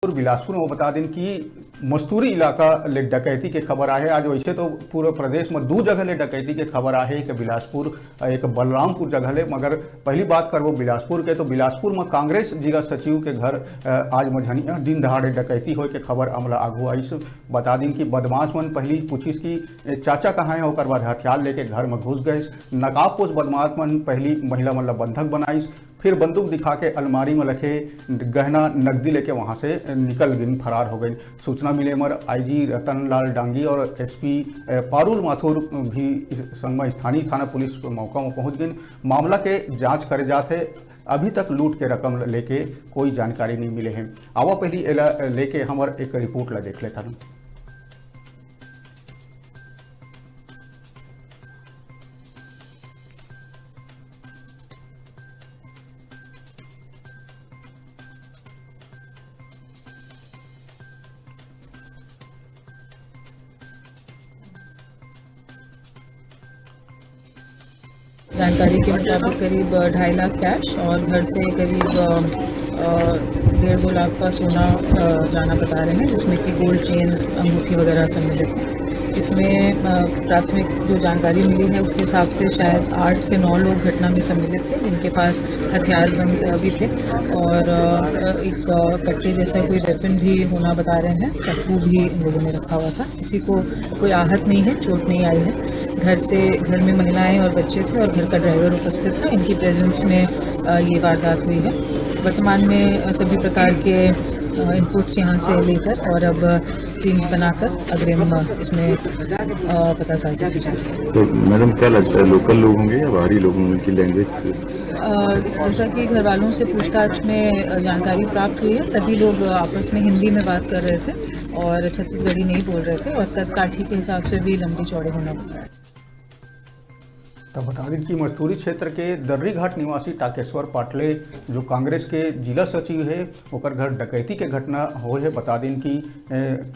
बिलासपुर में बता दें कि मस्तूरी इलाका ले डकैती के खबर आहे। आज वैसे तो पूरे प्रदेश में दो जगह ले डकैती के खबर आहे, एक बिलासपुर एक बलरामपुर जगह ले। मगर पहली बात करबो बिलासपुर के, तो बिलासपुर में कांग्रेस जिला सचिव के घर आज मझनिया दिन दहाड़े डकैती होए के खबर हमला आगू आई। बता दें कि बदमाश मन पहली पूछिस कि चाचा कहाँ है, और बाद हथियार लेके घर में घुस गए। नकाबपोश बदमाश मन पहली महिला मन ला बंधक बनाइस, फिर बंदूक दिखा के अलमारी में रखे गहना नकदी लेके वहां से निकल गई, फरार हो गई। सूचना मिले मर आईजी रतन लाल डांगी और एसपी पारुल माथुर भी संग में स्थानीय थाना पुलिस मौका में पहुंच गई। मामला के जांच करे जाते। अभी तक लूट के रकम लेके कोई जानकारी नहीं मिले हैं। आवा पहली एला लेके हमार एक रिपोर्ट ला देख लेता। जानकारी के मुताबिक करीब 2.5 लाख कैश और घर से करीब 1.5-2 लाख का सोना जाना बता रहे हैं, जिसमें कि गोल्ड चेन्स, अंगूठी वगैरह सम्मिलित है। इसमें प्राथमिक जो जानकारी मिली है उसके हिसाब से शायद 8 से 9 लोग घटना में सम्मिलित थे, जिनके पास हथियारबंद भी थे और एक कट्टे जैसा कोई वेपन भी होना बता रहे हैं। चाकू भी इन लोगों ने रखा हुआ था। किसी को कोई आहत नहीं है, चोट नहीं आई है। घर में महिलाएं और बच्चे थे और घर का ड्राइवर उपस्थित था। इनकी प्रेजेंस में ये वारदात हुई है। वर्तमान में सभी प्रकार के इनपुट्स यहाँ से लेकर और अब टीम्स बनाकर अग्रिम इसमें पता साझा की जाएगी। तो मैडम क्या लगता है, लोकल लोग होंगे या बाहरी लोग होंगे की लैंग्वेज? जैसा कि घर वालों से पूछताछ में जानकारी प्राप्त हुई है, सभी लोग आपस में हिंदी में बात कर रहे थे और छत्तीसगढ़ी नहीं बोल रहे थे और कदकाठी के हिसाब से भी लंबी चौड़े होना पड़ा। तब बता दें कि मस्तूरी क्षेत्र के दर्री घाट निवासी टाकेश्वर पाटले जो कांग्रेस के जिला सचिव है, ओकर घर डकैती के घटना हो है। बता दें कि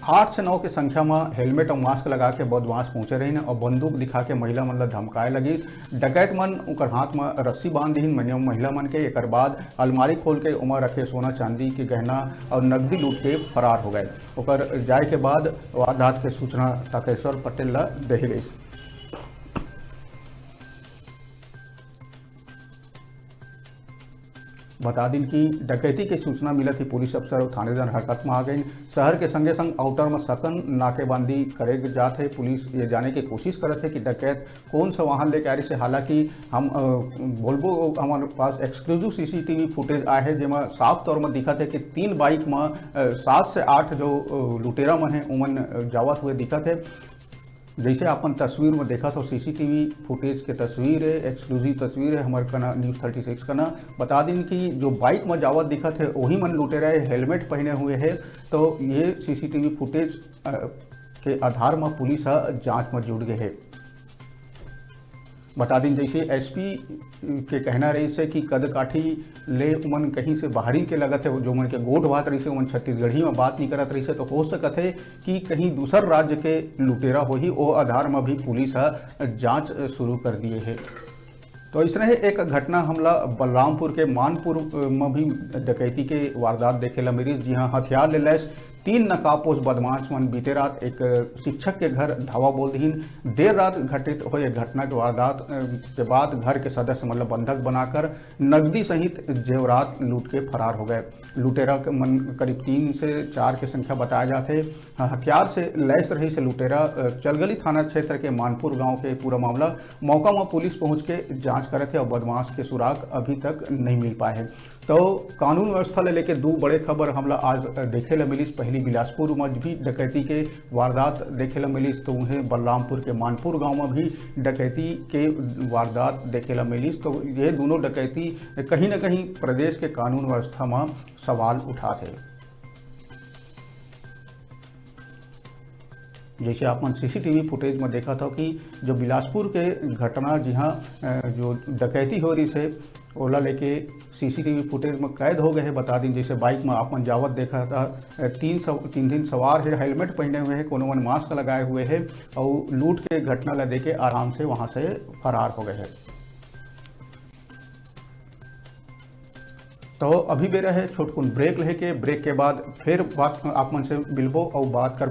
8 से 9 के संख्या में हेलमेट और मास्क लगा के बदमाश पहुंचे रहे और बंदूक दिखा के महिला मन ला धमकाए लगी। डकैत मन उनकर हाथ में रस्सी बांध दी महिला मन के। एक बाद अलमारी खोल के उमा रखे सोना चांदी के गहना और नकदी लूट के फरार हो गए। ओकर जाए के बाद वारदात के सूचना टाकेश्वर पटेल ला दे गई। बता दें कि डकैती की सूचना मिला थी, पुलिस अफसर और थानेदार हरकत में आ गई। शहर के संगे संग आउटर में सकन नाकेबंदी करे जाते है। पुलिस ये जाने की कोशिश करते है कि डकैत कौन सा वाहन लेके आ रही से। हालांकि हम बोलबो हमारे पास एक्सक्लूसिव सीसीटीवी फुटेज आए है, जिसमें साफ तौर में दिखा है कि 3 बाइक में 7 से 8 जो लुटेरा मन है उमन जावत हुए दिखत है। जैसे अपन तस्वीर में देखा तो सीसीटीवी फुटेज के तस्वीर है, एक्सक्लूसिव तस्वीर है हमारे कना न्यूज़ 36 का ना। बता दें कि जो बाइक में जावत दिखत है वही मन लुटेरा है, हेलमेट पहने हुए है। तो ये सीसीटीवी फुटेज के आधार में पुलिस जांच में जुट गए है। बता दें जैसे एसपी के कहना रही से कि कदकाठी ले उमन कहीं से बाहरी के लगत है, जो मन के गोट बात रही से उमन छत्तीसगढ़ी में बात नहीं करत रही से। तो हो सकत है कि कहीं दूसर राज्य के लुटेरा हो ही, वो आधार में भी पुलिस जांच शुरू कर दिए है। तो इस तरह एक घटना हमला बलरामपुर के मानपुर में भी डकैती के वारदात देखे ला मिली। जी हाँ, हथियार ले लैस 3 नकाबपोश बदमाश मन बीते रात एक शिक्षक के घर धावा बोल दीन। देर रात घटित हुए घटना के वारदात के बाद घर के सदस्य मतलब बंधक बनाकर नकदी सहित जेवरात लूट के फरार हो गए। लुटेरा के मन करीब 3 से 4 की संख्या बताया जाते। हथियार से लैस रही से लुटेरा चलगली थाना क्षेत्र के मानपुर गांव के पूरा मामला मौका में पुलिस पहुंच के जांच करे थे और बदमाश के सुराग अभी तक नहीं मिल पाए हैं। तो कानून व्यवस्था ले लेके 2 बड़े खबर हमला आज देखे ला मिली। पहली बिलासपुर में भी डकैती के वारदात देखे ला मिली, तो उन्हें बलरामपुर के मानपुर गांव में भी डकैती के वारदात देखे ला मिली। तो ये दोनों डकैती कहीं ना कहीं प्रदेश के कानून व्यवस्था में सवाल उठाते। जैसे अपन सीसीटीवी फुटेज में देखा था कि जो बिलासपुर के घटना, जी हाँ, जो डकैती हो रही से ओला लेके सीसीटीवी फुटेज में कैद हो गए हैं। बता दें जैसे बाइक में अपन जावत देखा था, 3 दिन सवार है, हेलमेट पहने हुए हैं, कोनो मन मास्क लगाए हुए हैं और लूट के घटना ला देके आराम से वहां से फरार हो गए हैं। तो अभी बेरा है छोटकुन ब्रेक लेके, ब्रेक के बाद फिर बात आप मन से मिलबो और बात कर